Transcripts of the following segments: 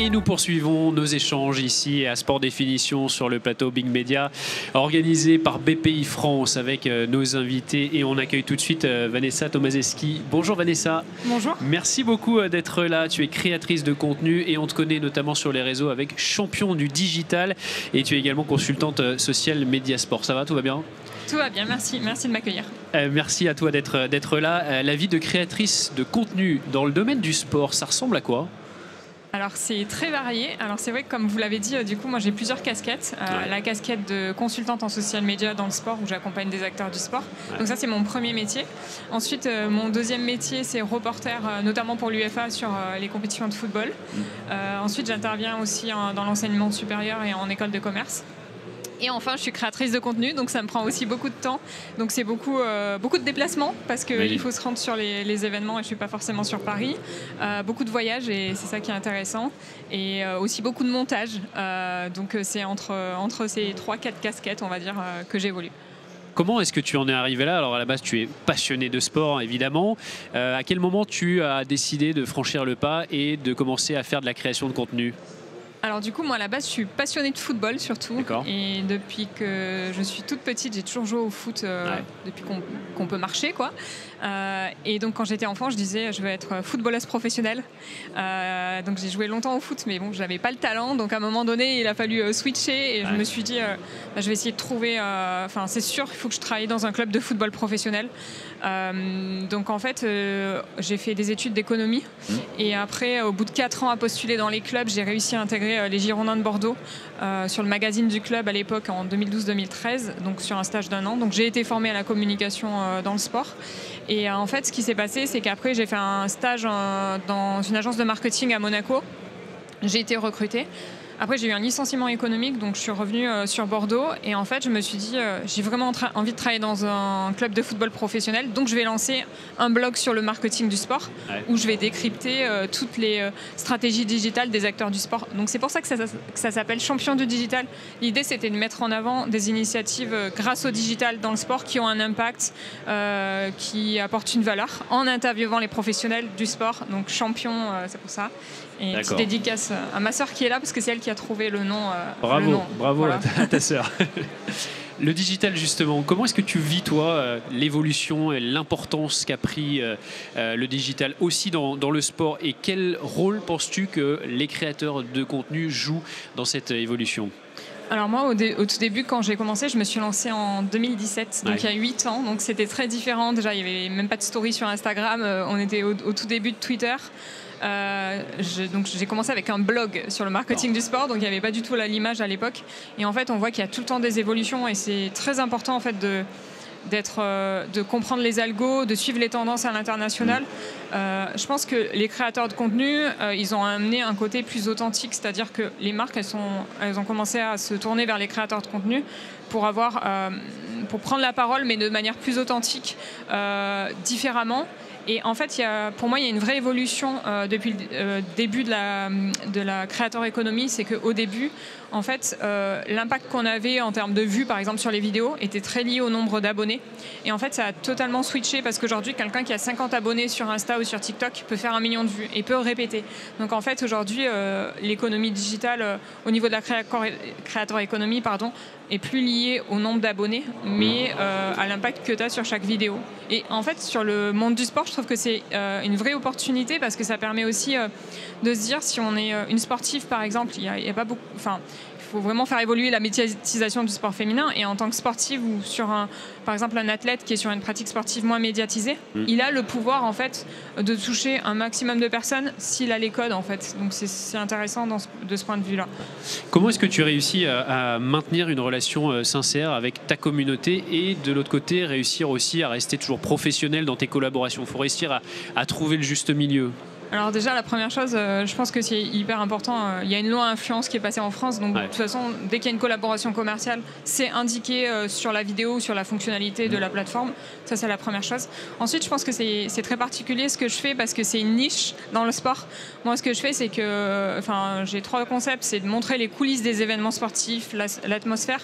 Et nous poursuivons nos échanges ici à Sport Définition sur le plateau Big Media, organisé par BPI France avec nos invités. Et on accueille tout de suite Vanessa Tomaszewski. Bonjour Vanessa. Bonjour. Merci beaucoup d'être là. Tu es créatrice de contenu et on te connaît notamment sur les réseaux avec Champion du Digital. Et tu es également consultante sociale Média Sport. Ça va, tout va bien ? Tout va bien, merci de m'accueillir. Merci à toi d'être là. La vie de créatrice de contenu dans le domaine du sport, ça ressemble à quoi ? Alors c'est très varié. Alors c'est vrai que comme vous l'avez dit, du coup moi j'ai plusieurs casquettes. La casquette de consultante en social media dans le sport où j'accompagne des acteurs du sport. Donc ça c'est mon premier métier. Ensuite mon deuxième métier c'est reporter notamment pour l'UEFA sur les compétitions de football. Ensuite j'interviens aussi dans l'enseignement supérieur et en école de commerce. Et enfin, je suis créatrice de contenu, donc ça me prend aussi beaucoup de temps. Donc c'est beaucoup de déplacements parce qu'il faut se rendre sur les événements et je ne suis pas forcément sur Paris. Beaucoup de voyages et c'est ça qui est intéressant. Et aussi beaucoup de montage. Donc c'est entre ces 3-4 casquettes, on va dire, que j'évolue. Comment est-ce que tu en es arrivé là? Alors à la base, tu es passionné de sport, évidemment. À quel moment tu as décidé de franchir le pas et de commencer à faire de la création de contenu? Alors du coup, moi à la base, je suis passionnée de football surtout. Et depuis que je suis toute petite, j'ai toujours joué au foot depuis qu'on peut marcher, quoi. Et donc quand j'étais enfant, je disais je veux être footballeuse professionnelle. Donc j'ai joué longtemps au foot, mais bon, j'avais pas le talent. Donc à un moment donné, il a fallu switcher et je me suis dit je vais essayer de trouver. Enfin, c'est sûr, il faut que je travaille dans un club de football professionnel. Donc en fait, j'ai fait des études d'économie et après, au bout de 4 ans à postuler dans les clubs, j'ai réussi à intégrer les Girondins de Bordeaux sur le magazine du club à l'époque en 2012-2013, donc sur un stage d'1 an. Donc j'ai été formée à la communication dans le sport. Et en fait, ce qui s'est passé, c'est qu'après, j'ai fait un stage dans une agence de marketing à Monaco. J'ai été recrutée. Après, j'ai eu un licenciement économique, donc je suis revenue sur Bordeaux. Et en fait, je me suis dit, j'ai vraiment envie de travailler dans un club de football professionnel. Donc, je vais lancer un blog sur le marketing du sport où je vais décrypter toutes les stratégies digitales des acteurs du sport. Donc, c'est pour ça que ça s'appelle Champion du Digital. L'idée, c'était de mettre en avant des initiatives grâce au digital dans le sport qui ont un impact, qui apportent une valeur en interviewant les professionnels du sport. Donc, champion, c'est pour ça. Et une petite dédicace à ma sœur qui est là parce que c'est elle qui a trouvé le nom. Bravo voilà. à ta sœur. Le digital, justement, comment est-ce que tu vis, toi, l'évolution et l'importance qu'a pris le digital aussi dans le sport? Et quel rôle penses-tu que les créateurs de contenu jouent dans cette évolution? Alors moi, au tout début, quand j'ai commencé, je me suis lancée en 2017, donc il y a 8 ans. Donc c'était très différent. Déjà, il n'y avait même pas de story sur Instagram. On était au tout début de Twitter. Donc j'ai commencé avec un blog sur le marketing du sport, donc il n'y avait pas du tout l'image à l'époque. Et en fait, on voit qu'il y a tout le temps des évolutions et c'est très important en fait de comprendre les algos, de suivre les tendances à l'international. Je pense que les créateurs de contenu, ils ont amené un côté plus authentique, c'est-à-dire que les marques, elles ont commencé à se tourner vers les créateurs de contenu pour prendre la parole, mais de manière plus authentique, différemment. Et en fait, pour moi, il y a une vraie évolution depuis le début de la creator economy. C'est qu'au début, en fait, l'impact qu'on avait en termes de vues, par exemple, sur les vidéos, était très lié au nombre d'abonnés. Et en fait, ça a totalement switché parce qu'aujourd'hui, quelqu'un qui a 50 abonnés sur Insta ou sur TikTok peut faire 1 million de vues et peut répéter. Donc en fait, aujourd'hui, l'économie digitale, au niveau de la creator economy, est plus liée au nombre d'abonnés, mais à l'impact que tu as sur chaque vidéo. Et en fait, sur le monde du sport, je trouve que c'est une vraie opportunité parce que ça permet aussi de se dire, si on est une sportive, par exemple, il y a pas beaucoup... Il faut vraiment faire évoluer la médiatisation du sport féminin. Et en tant que sportive ou par exemple un athlète qui est sur une pratique sportive moins médiatisée, il a le pouvoir en fait de toucher un maximum de personnes s'il a les codes en fait. Donc c'est intéressant de ce point de vue-là. Comment est-ce que tu réussis à maintenir une relation sincère avec ta communauté et de l'autre côté réussir aussi à rester toujours professionnel dans tes collaborations? Il faut réussir à trouver le juste milieu. Alors déjà, la première chose, je pense que c'est hyper important. Il y a une loi influence qui est passée en France, donc de toute façon, dès qu'il y a une collaboration commerciale, c'est indiqué sur la vidéo ou sur la fonctionnalité de la plateforme. Ça, c'est la première chose. Ensuite, je pense que c'est très particulier ce que je fais parce que c'est une niche dans le sport. Moi, ce que je fais, c'est que j'ai 3 concepts. C'est de montrer les coulisses des événements sportifs, l'atmosphère,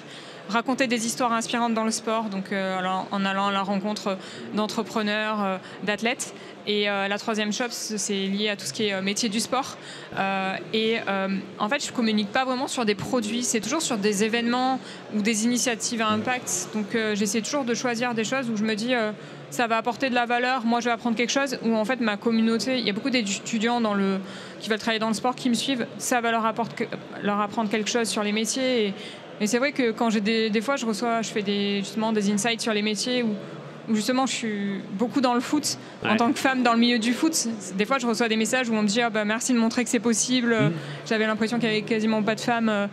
raconter des histoires inspirantes dans le sport, donc en allant à la rencontre d'entrepreneurs, d'athlètes. Et la troisième chose, c'est lié à tout ce qui est métier du sport. En fait, je ne communique pas vraiment sur des produits, c'est toujours sur des événements ou des initiatives à impact. Donc j'essaie toujours de choisir des choses où je me dis ça va apporter de la valeur, moi je vais apprendre quelque chose, où en fait ma communauté, il y a beaucoup d'étudiants qui veulent travailler dans le sport qui me suivent, ça va leur apprendre quelque chose sur les métiers. Et c'est vrai que quand j'ai des fois je fais justement des insights sur les métiers où justement je suis beaucoup dans le foot, en tant que femme dans le milieu du foot. Des fois je reçois des messages où on me dit merci de montrer que c'est possible. J'avais l'impression qu'il n'y avait quasiment pas de femmes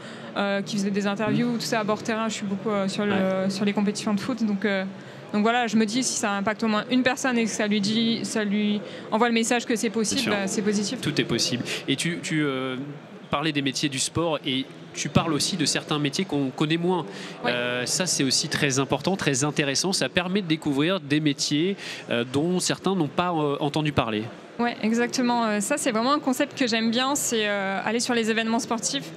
qui faisaient des interviews, tout ça à bord terrain. Je suis beaucoup sur les compétitions de foot, donc voilà, je me dis si ça impacte au moins une personne et que ça lui envoie le message que c'est possible, c'est positif. Tout est possible. Et tu parlais des métiers du sport et tu parles aussi de certains métiers qu'on connaît moins. Ça, c'est aussi très important, très intéressant. Ça permet de découvrir des métiers dont certains n'ont pas entendu parler. Oui, exactement. Ça, c'est vraiment un concept que j'aime bien, c'est aller sur les événements sportifs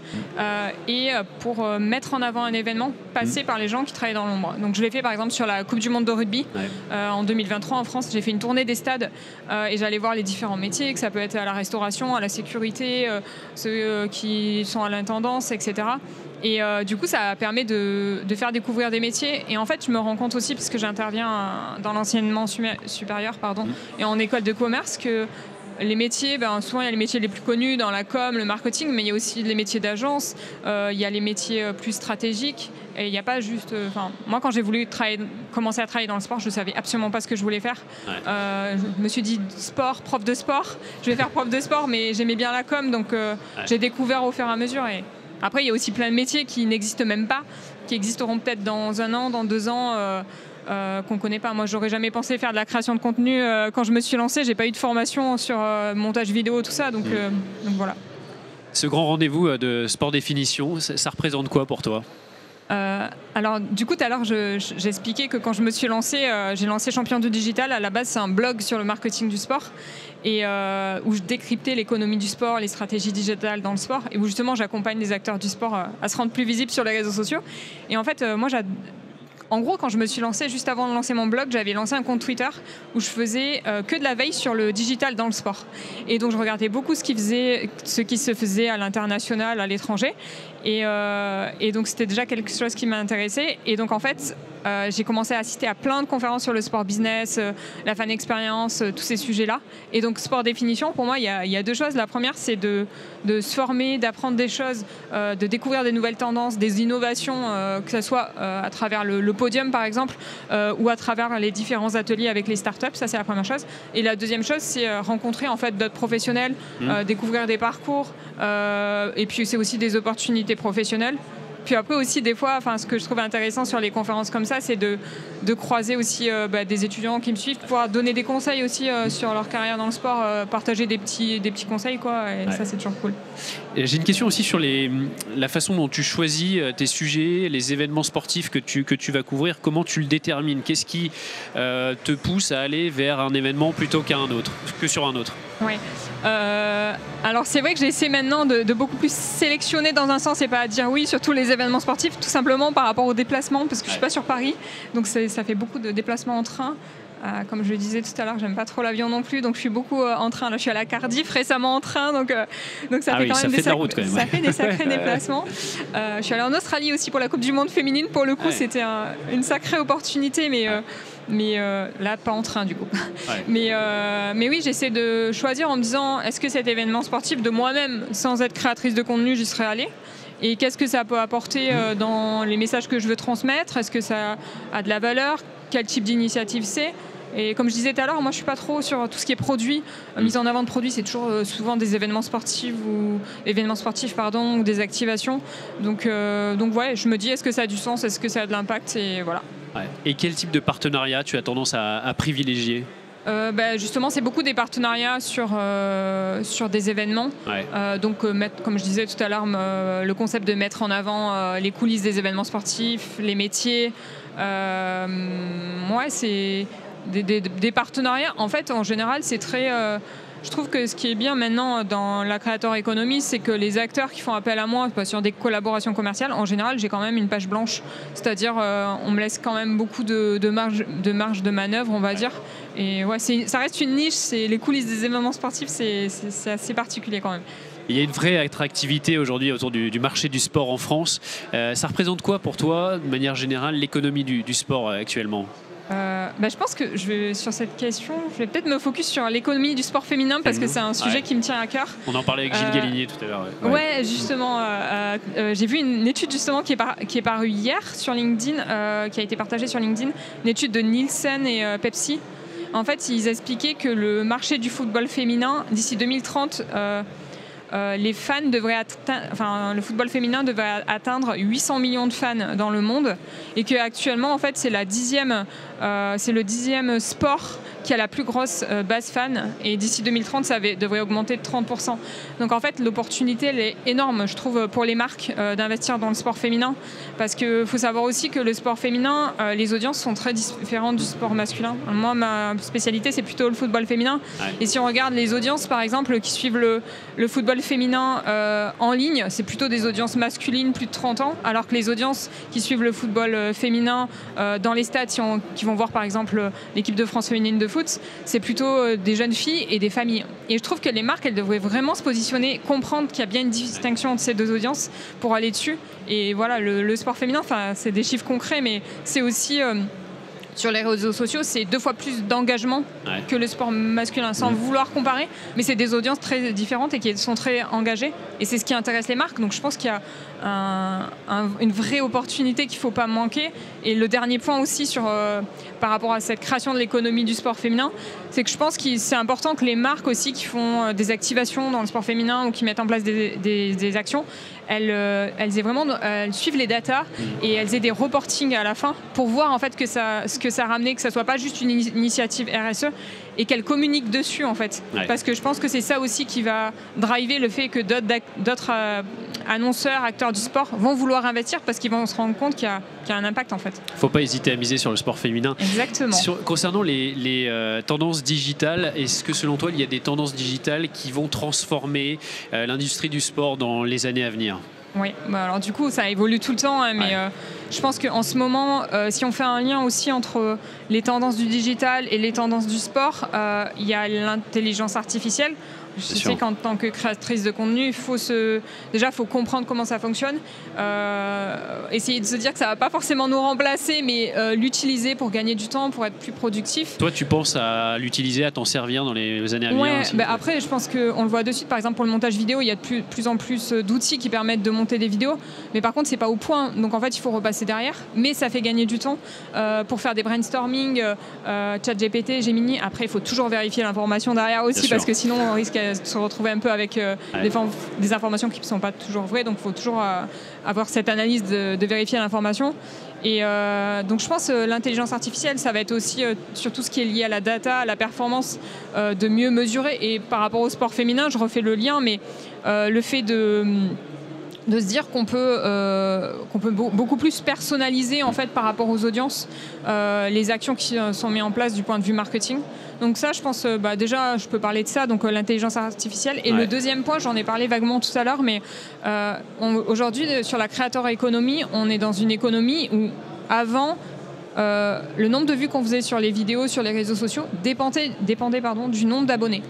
et pour mettre en avant un événement, passer par les gens qui travaillent dans l'ombre. Donc, je l'ai fait par exemple sur la Coupe du Monde de rugby en 2023 en France. J'ai fait une tournée des stades et j'allais voir les différents métiers, que ça peut être à la restauration, à la sécurité, ceux qui sont à l'intendance, etc. Et du coup, ça permet de faire découvrir des métiers. Et en fait, je me rends compte aussi, parce que j'interviens dans l'enseignement supérieur et en école de commerce, que les métiers, souvent il y a les métiers les plus connus dans la com, le marketing, mais il y a aussi les métiers d'agence, il y a les métiers plus stratégiques. Et il n'y a pas juste... moi, quand j'ai voulu commencer à travailler dans le sport, je ne savais absolument pas ce que je voulais faire. Je me suis dit prof de sport. Je vais faire prof de sport, mais j'aimais bien la com, donc j'ai découvert au fur et à mesure. Et après, il y a aussi plein de métiers qui n'existent même pas, qui existeront peut-être dans 1 an, dans 2 ans, qu'on ne connaît pas. Moi, j'aurais jamais pensé faire de la création de contenu quand je me suis lancée. J'ai pas eu de formation sur montage vidéo, tout ça, donc voilà. Ce grand rendez-vous de Sport Définition, ça représente quoi pour toi ? Alors du coup tout à l'heure j'expliquais que quand je me suis lancée, j'ai lancé Champion du Digital. À la base c'est un blog sur le marketing du sport et où je décryptais l'économie du sport, les stratégies digitales dans le sport et où justement j'accompagne les acteurs du sport à se rendre plus visibles sur les réseaux sociaux. Et en fait moi en gros, quand je me suis lancée, juste avant de lancer mon blog, j'avais lancé un compte Twitter où je faisais que de la veille sur le digital dans le sport. Et donc, je regardais beaucoup ce qui se faisait à l'international, à l'étranger. Et donc, c'était déjà quelque chose qui m'intéressait. Et donc, en fait, j'ai commencé à assister à plein de conférences sur le sport business, la fan experience, tous ces sujets-là. Et donc, Sport Définition, pour moi, il y a 2 choses. La première, c'est de se former, d'apprendre des choses, de découvrir des nouvelles tendances, des innovations, que ce soit à travers le podium, par exemple, ou à travers les différents ateliers avec les startups. Ça, c'est la première chose. Et la deuxième chose, c'est rencontrer en fait d'autres professionnels, découvrir des parcours, et puis c'est aussi des opportunités professionnelles. Puis après aussi des fois, ce que je trouve intéressant sur les conférences comme ça, c'est de croiser aussi des étudiants qui me suivent, pouvoir donner des conseils aussi sur leur carrière dans le sport, partager des petits conseils quoi. Et ça c'est toujours cool. J'ai une question aussi sur la façon dont tu choisis tes sujets, les événements sportifs que tu vas couvrir. Comment tu le détermines ? Qu'est-ce qui te pousse à aller vers un événement plutôt que sur un autre ? Oui. Alors c'est vrai que j'essaie maintenant de beaucoup plus sélectionner dans un sens et pas à dire oui sur tous les événements sportifs, tout simplement par rapport aux déplacements, parce que je suis pas sur Paris, donc ça fait beaucoup de déplacements en train. Comme je le disais tout à l'heure, j'aime pas trop l'avion non plus, donc je suis beaucoup en train. Là, je suis allée à Cardiff récemment en train, donc ça fait quand même ça fait des sacrés déplacements. Je suis allée en Australie aussi pour la Coupe du Monde féminine. Pour le coup, c'était une sacrée opportunité, mais là, pas en train du coup. Mais oui, j'essaie de choisir en me disant, est-ce que cet événement sportif de moi-même, sans être créatrice de contenu, j'y serais allée ? Et qu'est-ce que ça peut apporter dans les messages que je veux transmettre ? Est-ce que ça a de la valeur ? Quel type d'initiative c'est ? Et comme je disais tout à l'heure, moi je suis pas trop sur tout ce qui est produit. Mise en avant de produits, c'est toujours souvent des événements sportifs ou des activations. Donc ouais, je me dis, est-ce que ça a du sens ? Est-ce que ça a de l'impact ? Et voilà. Et quel type de partenariat tu as tendance à privilégier ? Justement, c'est beaucoup des partenariats sur des événements. Donc, comme je disais tout à l'heure, le concept de mettre en avant les coulisses des événements sportifs, les métiers. C'est des partenariats. En fait, en général, c'est très je trouve que ce qui est bien maintenant dans la creator economy, c'est que les acteurs qui font appel à moi sur des collaborations commerciales, en général, j'ai quand même une page blanche. C'est-à-dire, on me laisse quand même beaucoup de marge de manœuvre, on va dire. Et ouais, ça reste une niche. C'est les coulisses des événements sportifs, c'est assez particulier quand même. Il y a une vraie attractivité aujourd'hui autour du marché du sport en France. Ça représente quoi pour toi, de manière générale, l'économie du sport actuellement ? Je pense que sur cette question, je vais peut-être me focus sur l'économie du sport féminin parce que c'est un sujet qui me tient à cœur. On en parlait avec Gilles Galinier tout à l'heure. Ouais, justement, j'ai vu une étude justement qui est parue hier sur LinkedIn, qui a été partagée sur LinkedIn, une étude de Nielsen et Pepsi. En fait, ils expliquaient que le marché du football féminin, d'ici 2030, les fans le football féminin devrait atteindre 800 millions de fans dans le monde et qu'actuellement en fait c'est le 10e sport qui a la plus grosse base fan et d'ici 2030 ça devrait augmenter de 30%. Donc en fait l'opportunité elle est énorme je trouve pour les marques d'investir dans le sport féminin parce qu'il faut savoir aussi que le sport féminin les audiences sont très différentes du sport masculin. Moi ma spécialité c'est plutôt le football féminin et si on regarde les audiences par exemple qui suivent le football féminin en ligne, c'est plutôt des audiences masculines plus de 30 ans, alors que les audiences qui suivent le football féminin dans les stades, qui vont voir par exemple l'équipe de France féminine de foot, c'est plutôt des jeunes filles et des familles. Et je trouve que les marques, elles devraient vraiment se positionner, comprendre qu'il y a bien une distinction entre ces deux audiences pour aller dessus. Et voilà, le sport féminin, c'est des chiffres concrets, mais c'est aussi... sur les réseaux sociaux, c'est 2 fois plus d'engagement que le sport masculin, sans vouloir comparer, mais c'est des audiences très différentes et qui sont très engagées, et c'est ce qui intéresse les marques. Donc je pense qu'il y a une vraie opportunité qu'il ne faut pas manquer. Et le dernier point aussi par rapport à cette création de l'économie du sport féminin, c'est que je pense que c'est important que les marques aussi qui font des activations dans le sport féminin ou qui mettent en place des actions, elles suivent les datas et elles aient des reportings à la fin pour voir en fait ce que ça a ramené, que ça soit pas juste une initiative RSE et qu'elles communiquent dessus en fait. Parce que je pense que c'est ça aussi qui va driver le fait que d'autres annonceurs, acteurs du sport vont vouloir investir parce qu'ils vont se rendre compte qu'il y a un impact en fait. Faut pas hésiter à miser sur le sport féminin. Exactement. Concernant les tendances digitales, est-ce que selon toi il y a des tendances digitales qui vont transformer l'industrie du sport dans les années à venir ? Oui, alors du coup ça évolue tout le temps, mais je pense qu'en ce moment, si on fait un lien aussi entre les tendances du digital et les tendances du sport, il y a l'intelligence artificielle. Je sais qu'en tant que créatrice de contenu, il faut comprendre comment ça fonctionne, essayer de se dire que ça ne va pas forcément nous remplacer, mais l'utiliser pour gagner du temps, pour être plus productif. Toi, tu penses à l'utiliser, à t'en servir dans les années à venir aussi ? Après, je pense qu'on le voit de suite, par exemple pour le montage vidéo, il y a de plus en plus d'outils qui permettent de monter des vidéos, mais par contre, c'est pas au point, donc en fait, il faut repasser derrière, mais ça fait gagner du temps pour faire des brainstorming, ChatGPT, Gemini. Après, il faut toujours vérifier l'information derrière aussi, parce que sinon, on risque de se retrouver un peu avec des informations qui ne sont pas toujours vraies, donc il faut toujours avoir cette analyse de vérifier l'information. Et donc je pense que l'intelligence artificielle, ça va être aussi sur tout ce qui est lié à la data, à la performance, de mieux mesurer. Et par rapport au sport féminin, je refais le lien, mais le fait de se dire qu'on peut beaucoup plus personnaliser en fait par rapport aux audiences les actions qui sont mises en place du point de vue marketing. Donc ça, je pense, déjà, je peux parler de ça, donc l'intelligence artificielle. Et le deuxième point, j'en ai parlé vaguement tout à l'heure, mais aujourd'hui, sur la creator economy, on est dans une économie où avant, le nombre de vues qu'on faisait sur les vidéos, sur les réseaux sociaux, dépendait du nombre d'abonnés.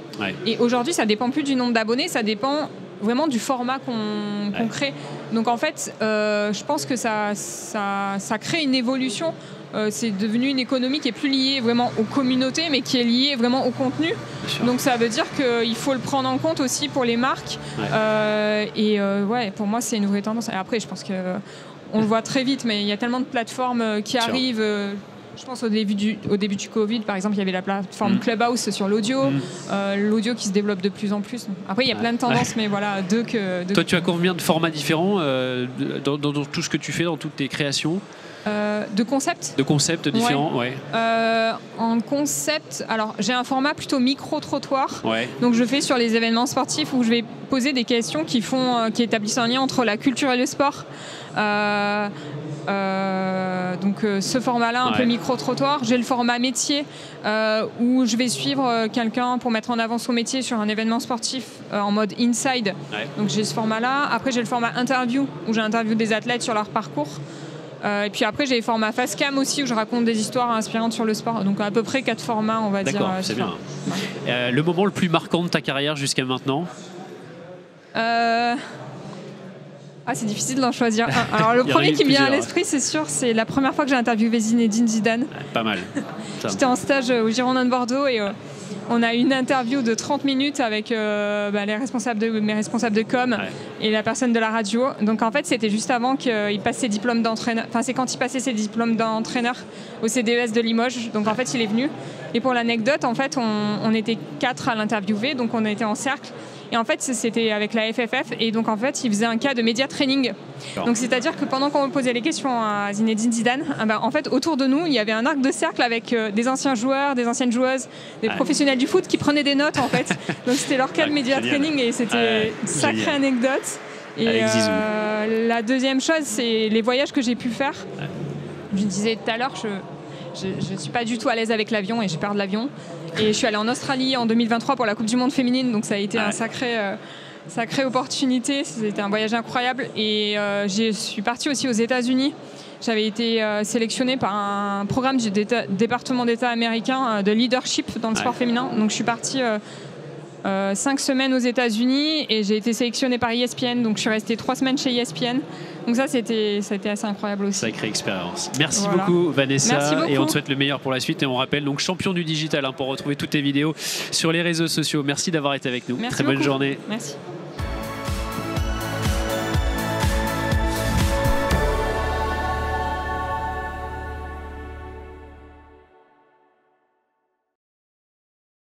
Et aujourd'hui, ça ne dépend plus du nombre d'abonnés, ça dépend vraiment du format qu'on crée. Donc en fait, je pense que ça crée une évolution. C'est devenu une économie qui est plus liée vraiment aux communautés, mais qui est liée vraiment au contenu. Donc ça veut dire qu'il faut le prendre en compte aussi pour les marques. Pour moi, c'est une vraie tendance. Et après, je pense qu'on le voit très vite, mais il y a tellement de plateformes qui arrivent. Je pense au début du Covid, par exemple, il y avait la plateforme Clubhouse sur l'audio, l'audio qui se développe de plus en plus. Après, il y a plein de tendances, mais voilà, Toi, tu as combien de formats différents dans tout ce que tu fais, dans toutes tes créations ? De concepts ? De concepts différents, en concept, alors j'ai un format plutôt micro-trottoir. Ouais. Donc je fais sur les événements sportifs où je vais poser des questions qui établissent un lien entre la culture et le sport. Donc ce format-là, un peu micro-trottoir. J'ai le format métier où je vais suivre quelqu'un pour mettre en avant son métier sur un événement sportif en mode inside. Donc j'ai ce format-là. Après, j'ai le format interview où j'interviewe des athlètes sur leur parcours. Et puis après, j'ai les formats face cam aussi où je raconte des histoires inspirantes sur le sport. Donc à peu près 4 formats, on va dire. D'accord, c'est bien. Ouais. Le moment le plus marquant de ta carrière jusqu'à maintenant? C'est difficile d'en choisir un. Alors le premier qui me vient à l'esprit, c'est sûr, c'est la première fois que j'ai interviewé Zinedine Zidane. Pas mal. J'étais en stage au Girondins de Bordeaux et on a eu une interview de 30 minutes avec mes responsables de com et la personne de la radio. Donc en fait, c'était juste avant qu'il passe ses diplômes d'entraîneur. Enfin, c'est quand il passait ses diplômes d'entraîneur au CDES de Limoges. Donc en fait, il est venu. Et pour l'anecdote, en fait, on était 4 à l'interviewer. Donc on était en cercle. Et en fait, c'était avec la FFF. Et donc, en fait, il faisait un cas de média training. Donc, c'est-à-dire que pendant qu'on posait les questions à Zinedine Zidane, en fait, autour de nous, il y avait un arc de cercle avec des anciens joueurs, des anciennes joueuses, des professionnels du foot qui prenaient des notes, en fait. Donc, c'était leur cas de média training et c'était une sacrée anecdote. Et la deuxième chose, c'est les voyages que j'ai pu faire. Je disais tout à l'heure, je ne suis pas du tout à l'aise avec l'avion et j'ai peur de l'avion. Et je suis allée en Australie en 2023 pour la Coupe du Monde féminine, donc ça a été un sacrée opportunité. C'était un voyage incroyable. Et je suis partie aussi aux États-Unis. J'avais été sélectionnée par un programme du département d'État américain de leadership dans le sport féminin. Donc je suis partie 5 semaines aux États-Unis et j'ai été sélectionnée par ESPN. Donc je suis restée 3 semaines chez ESPN. Donc ça a été assez incroyable aussi. Sacrée expérience. Merci beaucoup Vanessa. Merci beaucoup. Et on te souhaite le meilleur pour la suite. Et on rappelle donc champion du digital pour retrouver toutes tes vidéos sur les réseaux sociaux. Merci d'avoir été avec nous. Merci Très bonne beaucoup. journée. Merci.